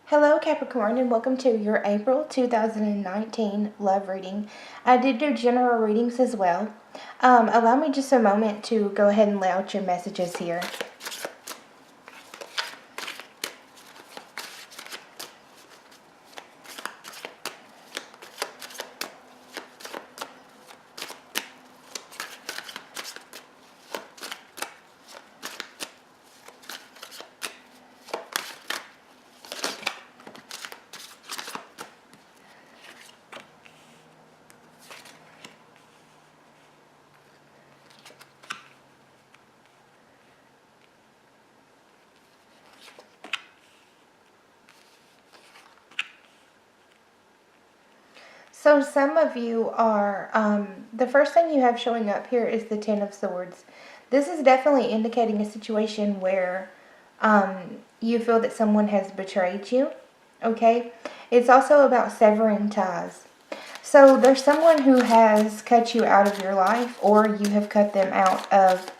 Hello Capricorn, and welcome to your April 2019 love reading. I did do general readings as well. Allow me just a moment to go ahead and lay out your messages here. So some of you are, the first thing you have showing up here is the Ten of Swords. This is definitely indicating a situation where you feel that someone has betrayed you, okay? It's also about severing ties. So there's someone who has cut you out of your life, or you have cut them out of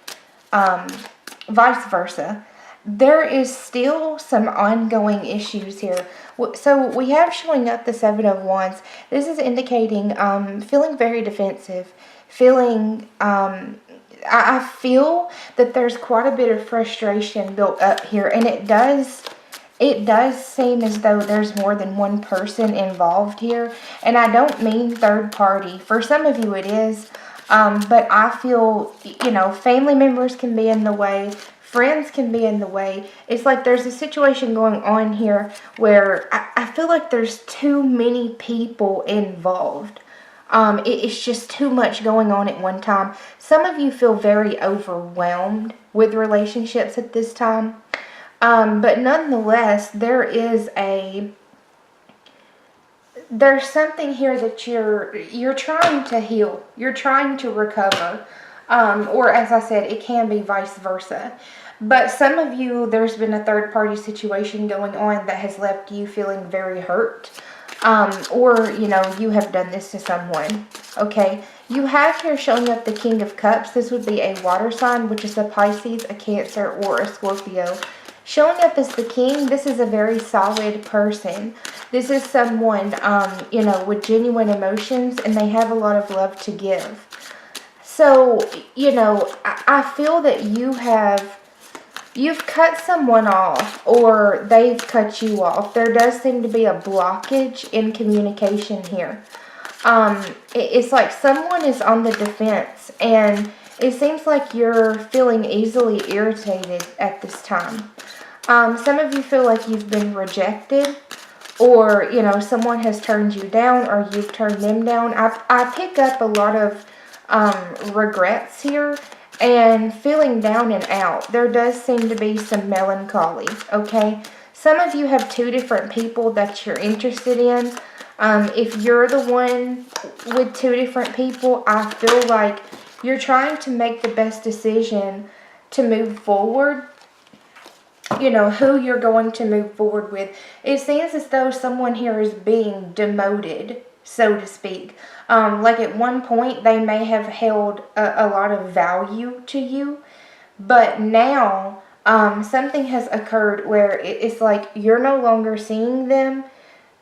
vice versa. There is still some ongoing issues here. So we have showing up the Seven of Wands. This is indicating feeling very defensive, feeling, I feel that there's quite a bit of frustration built up here, and it does seem as though there's more than one person involved here, and I don't mean third party. For some of you it is, but I feel, family members can be in the way, friends can be in the way. It's like there's a situation going on here where I feel like there's too many people involved. It's just too much going on at one time. Some of you feel very overwhelmed with relationships at this time. But nonetheless, there's something here that you're trying to heal. You're trying to recover. Or as I said, it can be vice versa. But some of you, there's been a third party situation going on that has left you feeling very hurt. Or, you have done this to someone. Okay. You have here showing up the King of Cups. This would be a water sign, which is a Pisces, a Cancer, or a Scorpio. Showing up as the King, this is a very solid person. This is someone, with genuine emotions, and they have a lot of love to give. So, I feel that you've cut someone off, or they've cut you off. There does seem to be a blockage in communication here. It's like someone is on the defense, and it seems like you're feeling easily irritated at this time. Some of you feel like you've been rejected, or, someone has turned you down, or you've turned them down. I pick up a lot of regrets here and feeling down and out. There does seem to be some melancholy, okay? Some of you have two different people that you're interested in. If you're the one with two different people, I feel like you're trying to make the best decision to move forward. Who you're going to move forward with. It seems as though someone here is being demoted, so to speak. Like at one point, they may have held a lot of value to you, but now something has occurred where it's like you're no longer seeing them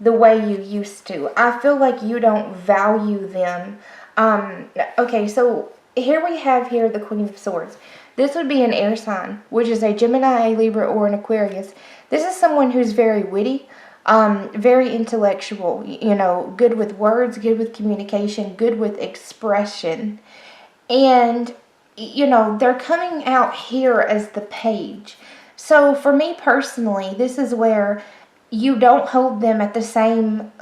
the way you used to. I feel like you don't value them. Okay, so here we have the Queen of Swords. This would be an air sign, which is a Gemini, a Libra, or an Aquarius. This is someone who's very witty, very intellectual, good with words, good with communication, good with expression. And, they're coming out here as the Page. So for me personally, this is where you don't hold them at the same,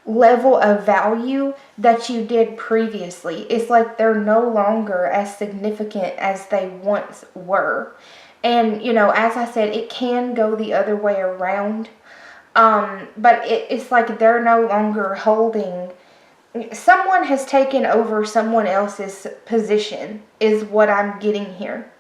level of value that you did previously. It's like they're no longer as significant as they once were. And, as I said, it can go the other way around. But it's like they're no longer holding, someone has taken over someone else's position, is what I'm getting here.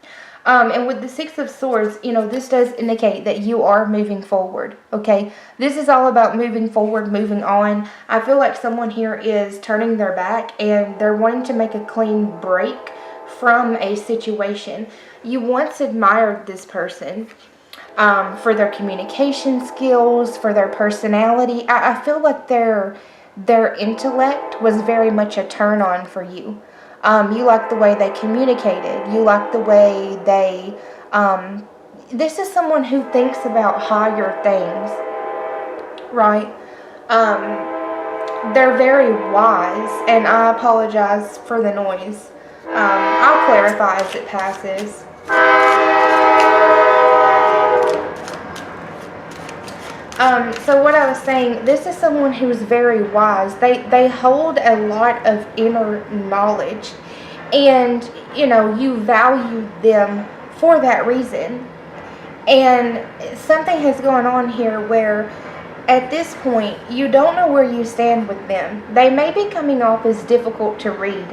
And with the Six of Swords, this does indicate that you are moving forward, okay? This is all about moving forward, moving on. I feel like someone here is turning their back, and they're wanting to make a clean break from a situation. You once admired this person. for their communication skills, for their personality. I feel like their intellect was very much a turn on for you. You like the way they communicated. You like the way they. This is someone who thinks about higher things, right? They're very wise, and I apologize for the noise. I'll clarify as it passes. So what I was saying, this is someone who is very wise. They hold a lot of inner knowledge, and you value them for that reason. And something has gone on here where at this point you don't know where you stand with them. They may be coming off as difficult to read.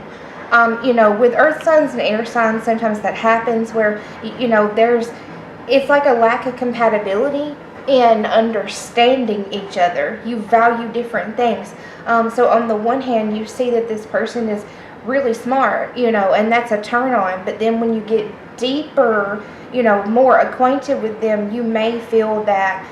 With earth signs and air signs, sometimes that happens where it's like a lack of compatibility in understanding each other. You value different things. So on the one hand, you see that this person is really smart, and that's a turn on. But then when you get deeper, more acquainted with them, you may feel that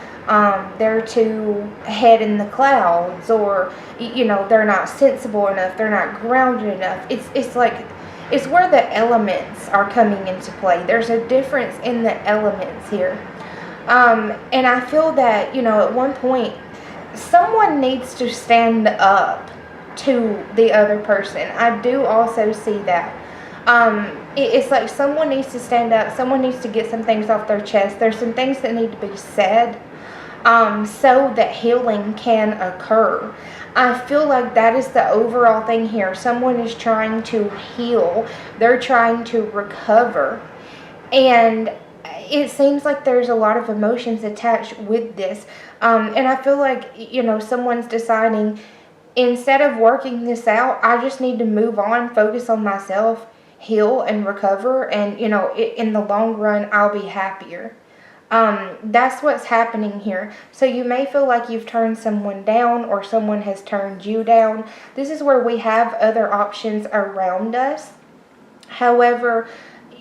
they're too head in the clouds, or they're not sensible enough, they're not grounded enough. It's where the elements are coming into play. There's a difference in the elements here. And I feel that, at one point, someone needs to stand up to the other person. I do also see that. It's like someone needs to stand up. Someone needs to get some things off their chest. There's some things that need to be said, so that healing can occur. I feel like that is the overall thing here. Someone is trying to heal. They're trying to recover. And it seems like there's a lot of emotions attached with this. And I feel like, someone's deciding, instead of working this out, I just need to move on, focus on myself, heal and recover. And, in the long run, I'll be happier. That's what's happening here. So you may feel like you've turned someone down, or someone has turned you down. This is where we have other options around us. However,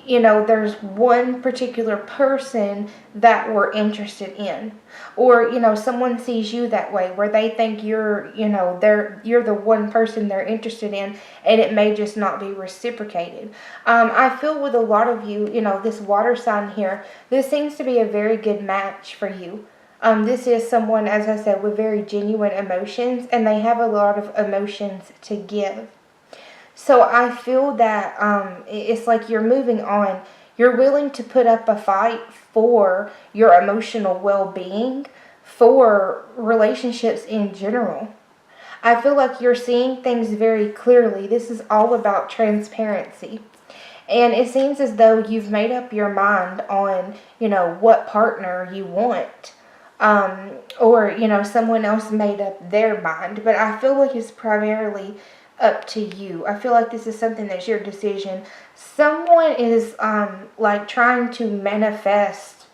there's one particular person that we're interested in, or someone sees you that way, where they think you're the one person they're interested in, and it may just not be reciprocated. I feel with a lot of you, this water sign here, this seems to be a very good match for you. This is someone, as I said, with very genuine emotions, and they have a lot of emotions to give. So I feel that it's like you're moving on. You're willing to put up a fight for your emotional well-being, for relationships in general. I feel like you're seeing things very clearly. This is all about transparency. And it seems as though you've made up your mind on, what partner you want. Or, someone else made up their mind. But I feel like it's primarily up to you. I feel like this is something that's your decision. Someone is trying to manifest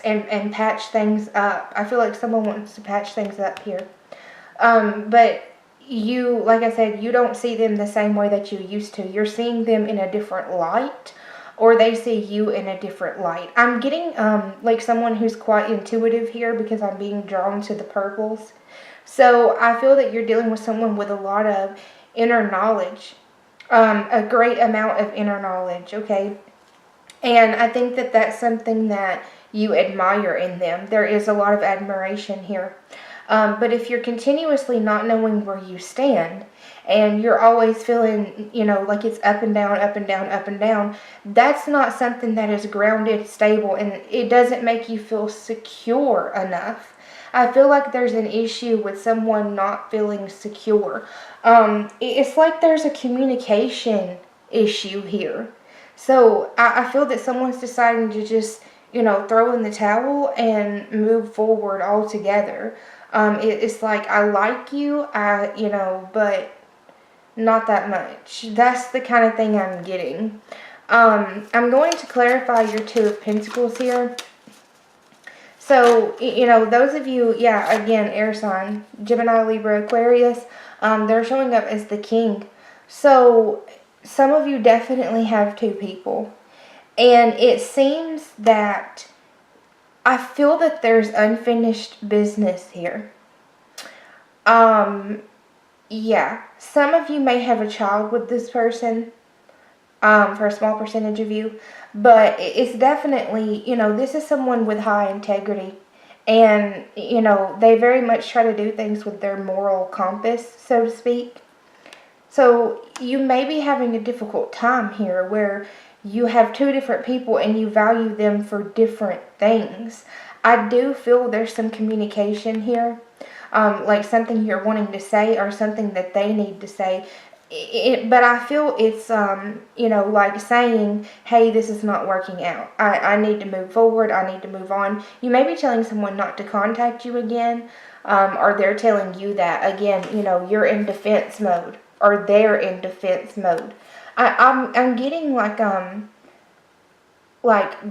and patch things up. I feel like someone wants to patch things up here. But you, like I said, you don't see them the same way that you used to. You're seeing them in a different light, or they see you in a different light. I'm getting someone who's quite intuitive here, because I'm being drawn to the purples. So I feel that you're dealing with someone with a lot of inner knowledge, a great amount of inner knowledge, okay? And I think that that's something that you admire in them. There is a lot of admiration here. But if you're continuously not knowing where you stand, and you're always feeling, like it's up and down, up and down, up and down, that's not something that is grounded, stable, and it doesn't make you feel secure enough. I feel like there's an issue with someone not feeling secure. It's like there's a communication issue here. So I feel that someone's deciding to just, throw in the towel and move forward altogether. It's like, I like you, but not that much. That's the kind of thing I'm getting. I'm going to clarify your Two of Pentacles here. So, those of you, again, air sign, Gemini, Libra, Aquarius, they're showing up as the king. So, some of you definitely have two people. And it seems that I feel that there's unfinished business here. Yeah, some of you may have a child with this person, for a small percentage of you, but it's definitely, this is someone with high integrity, and, they very much try to do things with their moral compass, so to speak. So you may be having a difficult time here where you have two different people and you value them for different things. I do feel there's some communication here, like something you're wanting to say or something that they need to say. But I feel it's, like saying, hey, this is not working out. I need to move forward. I need to move on. You may be telling someone not to contact you again, or they're telling you that, again, you're in defense mode, or they're in defense mode. I'm getting like a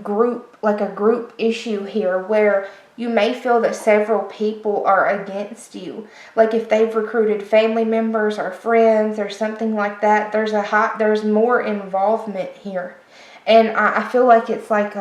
group issue here where you may feel that several people are against you. Like if they've recruited family members or friends or something like that, there's more involvement here. And I feel like it's like,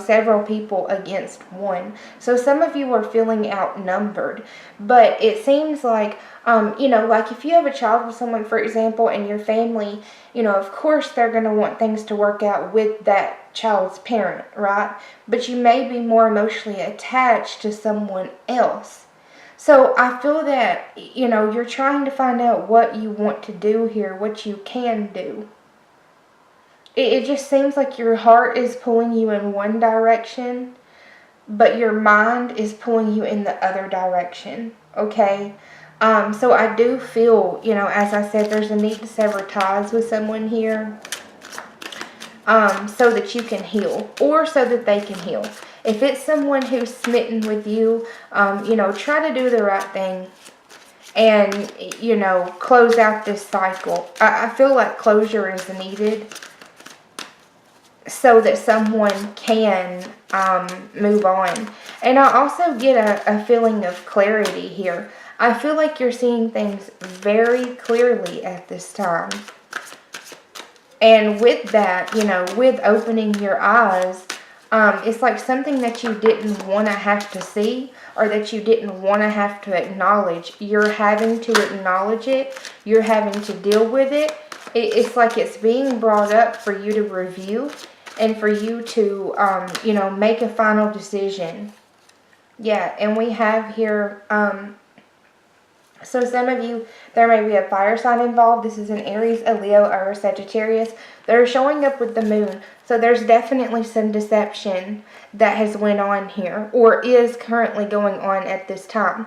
several people against one. So some of you are feeling outnumbered. But it seems like, like if you have a child with someone, for example, and your family, of course they're going to want things to work out with that child's parent, right? But you may be more emotionally attached to someone else. So I feel that, you're trying to find out what you want to do here, what you can do. It just seems like your heart is pulling you in one direction, but your mind is pulling you in the other direction, okay? So I do feel, as I said, there's a need to sever ties with someone here, so that you can heal, or so that they can heal. If it's someone who's smitten with you, try to do the right thing and, close out this cycle. I feel like closure is needed, so that someone can move on. And I also get a feeling of clarity here. I feel like you're seeing things very clearly at this time. And with that, with opening your eyes, it's like something that you didn't want to have to see, or that you didn't want to have to acknowledge. You're having to acknowledge it. You're having to deal with it. It's like it's being brought up for you to review and for you to, make a final decision. Yeah, and we have here, so some of you, there may be a fire sign involved. This is an Aries, a Leo, or a Sagittarius. They're showing up with the moon. So there's definitely some deception that has went on here, or is currently going on at this time.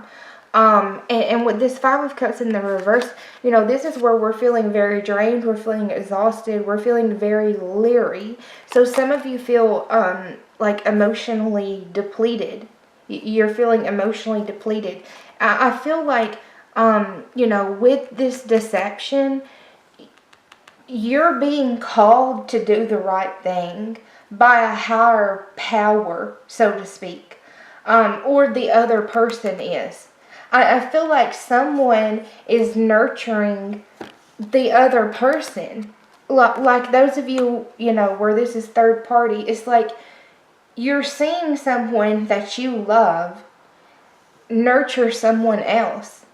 And with this Five of Cups in the reverse, this is where we're feeling very drained, we're feeling exhausted, we're feeling very leery. So some of you feel like emotionally depleted. You're feeling emotionally depleted. I feel like, with this deception, you're being called to do the right thing by a higher power, so to speak, or the other person is. I feel like someone is nurturing the other person. Like those of you, where this is third party, it's like you're seeing someone that you love nurture someone else.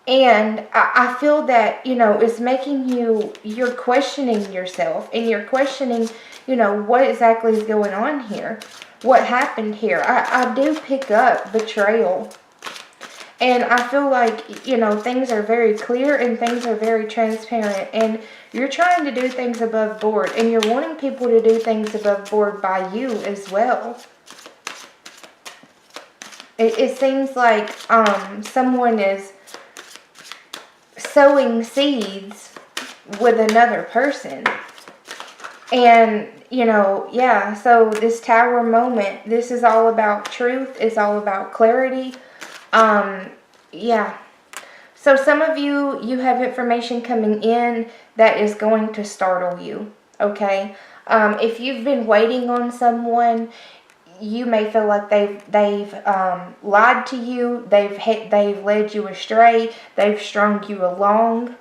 And I feel that, it's making you're questioning yourself, and you're questioning, what exactly is going on here? What happened here? I do pick up betrayal. And I feel like, things are very clear and things are very transparent. And you're trying to do things above board. And you're wanting people to do things above board by you as well. It seems like someone is sowing seeds with another person. And, so this Tower moment, this is all about truth. It's all about clarity. So some of you have information coming in that is going to startle you, okay? If you've been waiting on someone, you may feel like they've lied to you, they've led you astray, they've strung you along.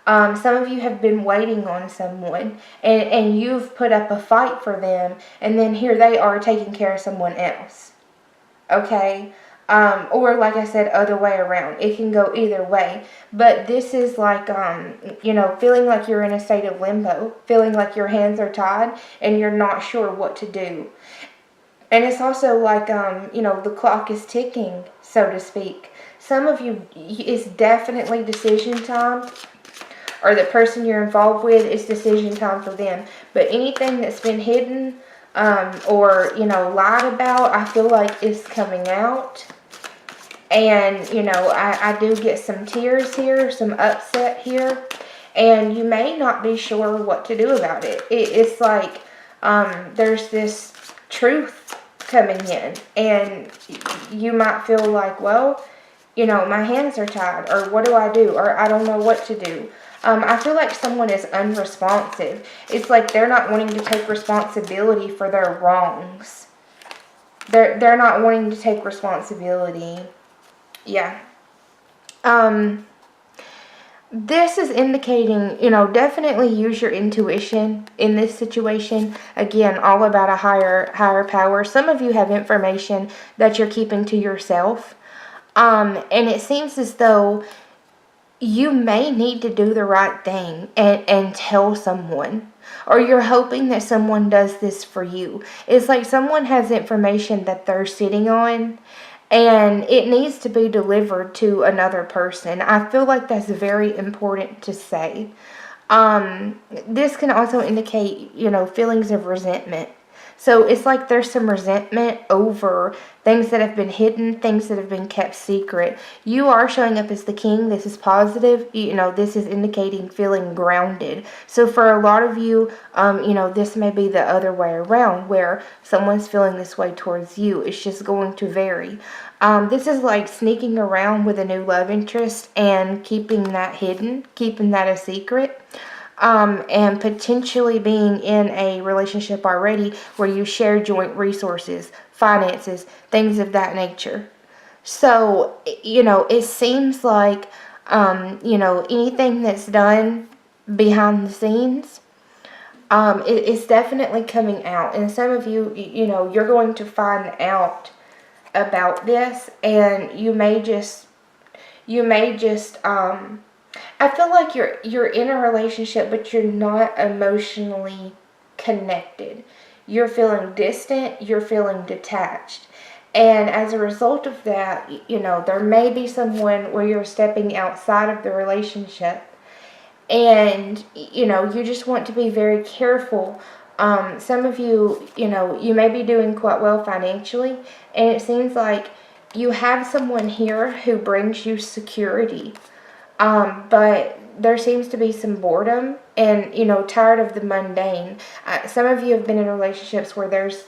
Some of you have been waiting on someone, and you've put up a fight for them, and then here they are taking care of someone else. Okay? Or like I said, other way around. It can go either way. But this is like, feeling like you're in a state of limbo. Feeling like your hands are tied and you're not sure what to do. And it's also like, the clock is ticking, so to speak. Some of you, it's definitely decision time. Or the person you're involved with, it's decision time for them. But anything that's been hidden or lied about, I feel like is coming out. And, I do get some tears here, some upset here. And you may not be sure what to do about it. It's like there's this truth coming in. And you might feel like, well, my hands are tied. Or what do? Or I don't know what to do. I feel like someone is unresponsive. It's like they're not wanting to take responsibility for their wrongs. They're not wanting to take responsibility. Yeah. This is indicating, definitely use your intuition in this situation. Again, all about a higher power. Some of you have information that you're keeping to yourself. And it seems as though you may need to do the right thing and tell someone. Or you're hoping that someone does this for you. It's like someone has information that they're sitting on, and it needs to be delivered to another person. I feel like that's very important to say. This can also indicate, feelings of resentment. So it's like there's some resentment over things that have been hidden, things that have been kept secret. You are showing up as the king. This is positive. This is indicating feeling grounded. So for a lot of you, this may be the other way around where someone's feeling this way towards you. It's just going to vary. This is like sneaking around with a new love interest and keeping that hidden, keeping that a secret. And potentially being in a relationship already where you share joint resources, finances, things of that nature. So, it seems like, anything that's done behind the scenes, it's definitely coming out. And some of you, you're going to find out about this, and you may just, I feel like you're in a relationship, but you're not emotionally connected. You're feeling distant. You're feeling detached. And as a result of that, there may be someone where you're stepping outside of the relationship. And, you just want to be very careful. Some of you, you may be doing quite well financially. And it seems like you have someone here who brings you security. But there seems to be some boredom and, tired of the mundane. Some of you have been in relationships where there's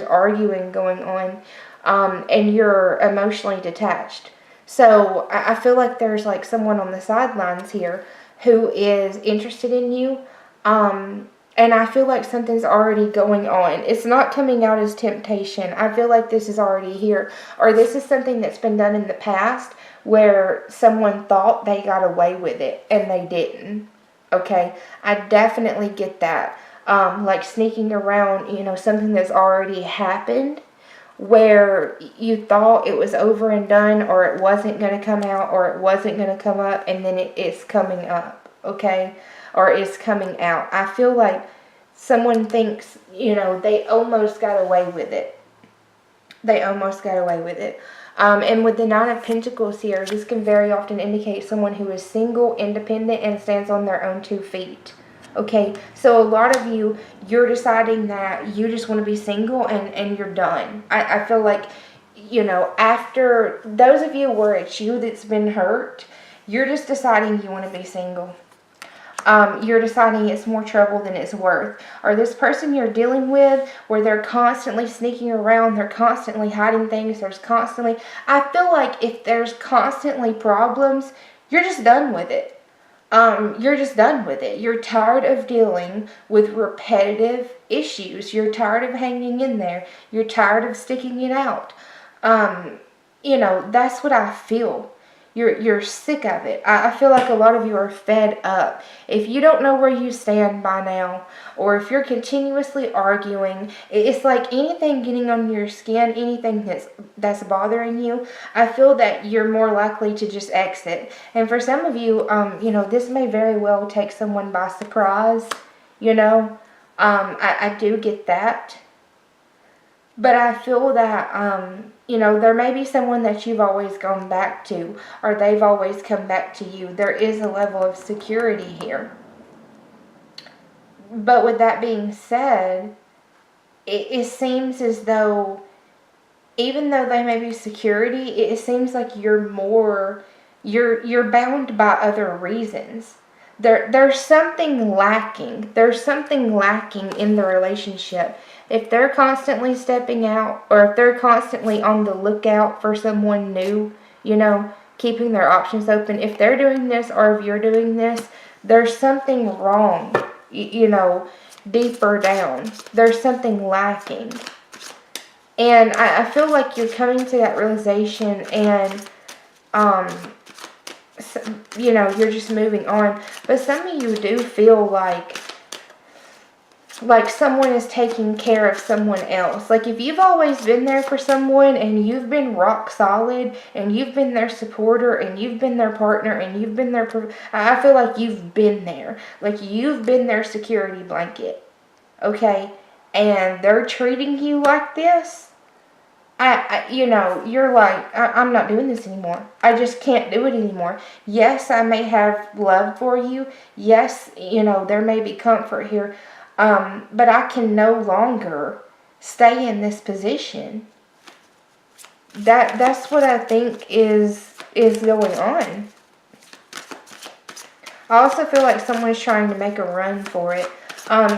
arguing going on, and you're emotionally detached. So I feel like there's like someone on the sidelines here who is interested in you. And I feel like something's already going on. It's not coming out as temptation. I feel like this is already here. Or this is something that's been done in the past where someone thought they got away with it and they didn't. Okay? I definitely get that. Like sneaking around, something that's already happened where you thought it was over and done, or it wasn't going to come out, or it wasn't going to come up, and then it's coming up. Okay? Or is coming out. I feel like someone thinks, they almost got away with it. They almost got away with it. And with the Nine of Pentacles here, this can very often indicate someone who is single, independent, and stands on their own 2 feet. Okay, so a lot of you, you're deciding that you just want to be single and you're done. I feel like, after those of you where it's you that's been hurt, you're just deciding you want to be single. You're deciding it's more trouble than it's worth. Or this person you're dealing with, where they're constantly sneaking around, they're constantly hiding things, I feel like if there's constantly problems, you're just done with it. You're just done with it. You're tired of dealing with repetitive issues. You're tired of hanging in there. You're tired of sticking it out. That's what I feel. You're sick of it. I feel like a lot of you are fed up. If you don't know where you stand by now, or if you're continuously arguing, it's like anything getting on your skin, anything that's bothering you, I feel that you're more likely to just exit. And for some of you, this may very well take someone by surprise, I do get that. But I feel that, there may be someone that you've always gone back to, or they've always come back to you. There is a level of security here. But with that being said, it seems as though, even though they may be security, it seems like you're bound by other reasons. There's something lacking. There's something lacking in the relationship. If they're constantly stepping out, or if they're constantly on the lookout for someone new, keeping their options open, if they're doing this or if you're doing this, there's something wrong, deeper down. There's something lacking. And I feel like you're coming to that realization, and, you're just moving on. But some of you do feel like someone is taking care of someone else. Like, if you've always been there for someone, and you've been rock solid, and you've been their supporter, and you've been their partner, and you've been I feel like you've been there. Like, you've been their security blanket. Okay? And they're treating you like this. You're like, I'm not doing this anymore. I just can't do it anymore. Yes, I may have love for you. Yes, there may be comfort here. But I can no longer stay in this position. That's what I think is going on. I also feel like someone is trying to make a run for it.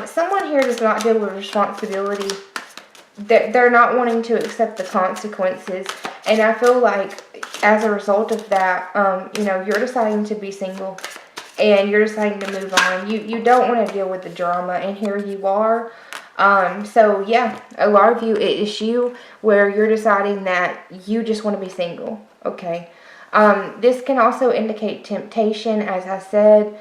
Someone here does not deal with responsibility. They're not wanting to accept the consequences. And I feel like as a result of that, you're deciding to be single. And you're deciding to move on. You don't want to deal with the drama, and here you are. So yeah, a lot of you, it is you where you're deciding that you just want to be single. Okay. This can also indicate temptation, as I said.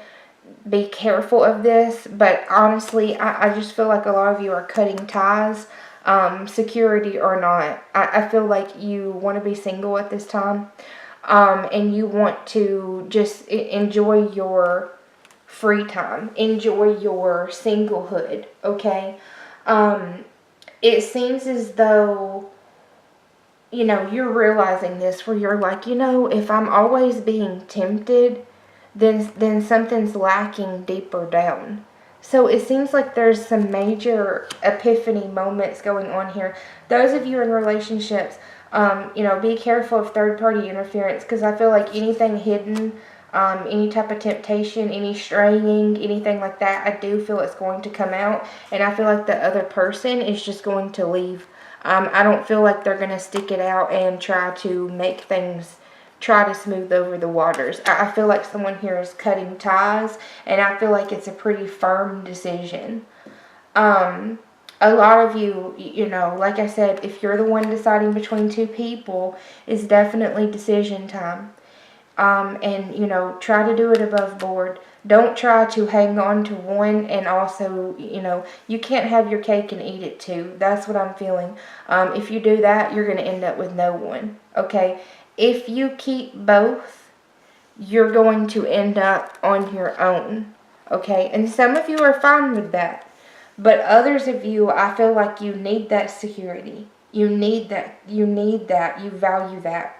Be careful of this, but honestly, I just feel like a lot of you are cutting ties, security or not. I feel like you want to be single at this time. And you want to just enjoy your free time. Enjoy your singlehood, okay? It seems as though, you're realizing this, where you're like, if I'm always being tempted, then something's lacking deeper down. So it seems like there's some major epiphany moments going on here. Those of you in relationships, be careful of third-party interference, because I feel like anything hidden, any type of temptation, any straying, anything like that, I do feel it's going to come out, and I feel like the other person is just going to leave. I don't feel like they're going to stick it out and try to smooth over the waters. I feel like someone here is cutting ties, and I feel like it's a pretty firm decision. A lot of you, like I said, if you're the one deciding between two people, it's definitely decision time. And, try to do it above board. Don't try to hang on to one, and also, you can't have your cake and eat it too. That's what I'm feeling. If you do that, you're going to end up with no one, okay? If you keep both, you're going to end up on your own, okay? And some of you are fine with that. But others of you, I feel like you need that security. You need that. You need that. You value that.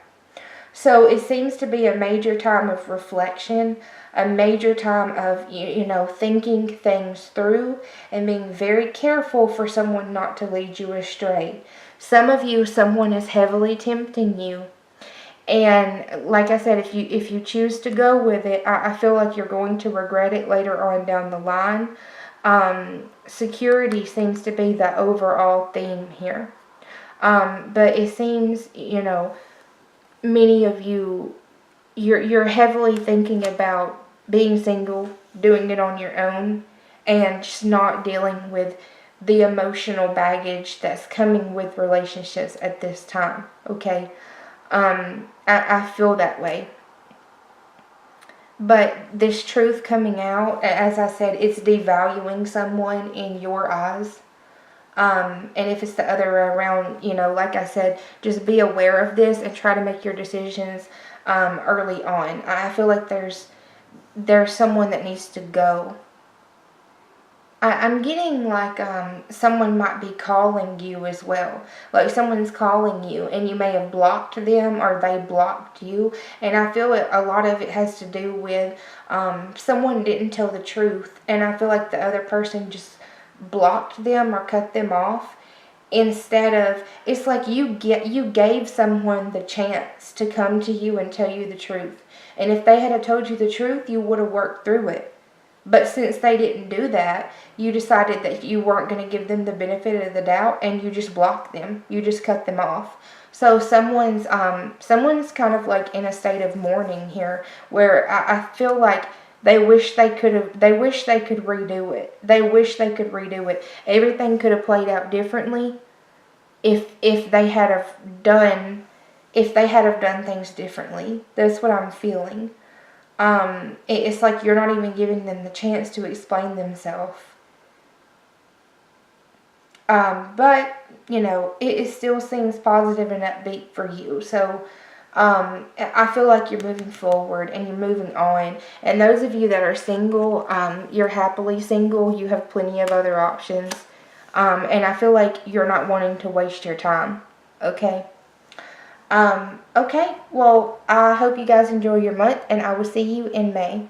So it seems to be a major time of reflection, a major time of, thinking things through and being very careful for someone not to lead you astray. Some of you, someone is heavily tempting you. And like I said, if you choose to go with it, I feel like you're going to regret it later on down the line. Security seems to be the overall theme here. But it seems, many of you, you're heavily thinking about being single, doing it on your own, and just not dealing with the emotional baggage that's coming with relationships at this time, okay? I feel that way. But this truth coming out, as I said, it's devaluing someone in your eyes. And if it's the other way around, like I said, just be aware of this and try to make your decisions early on. I feel like there's someone that needs to go. I'm getting like someone might be calling you as well. Like someone's calling you and you may have blocked them or they blocked you. And I feel a lot of it has to do with someone didn't tell the truth. And I feel like the other person just blocked them or cut them off. Instead of, it's like you gave someone the chance to come to you and tell you the truth. And if they had told you the truth, you would have worked through it. But since they didn't do that, you decided that you weren't going to give them the benefit of the doubt, and you just blocked them. You just cut them off. So someone's kind of like in a state of mourning here, where I feel like they wish they could redo it. They wish they could redo it. Everything could have played out differently if they had have done things differently. That's what I'm feeling. It's like you're not even giving them the chance to explain themselves. But, it still seems positive and upbeat for you. So, I feel like you're moving forward and you're moving on. And those of you that are single, you're happily single. You have plenty of other options. And I feel like you're not wanting to waste your time. Okay? Okay, well, I hope you guys enjoy your month, and I will see you in May.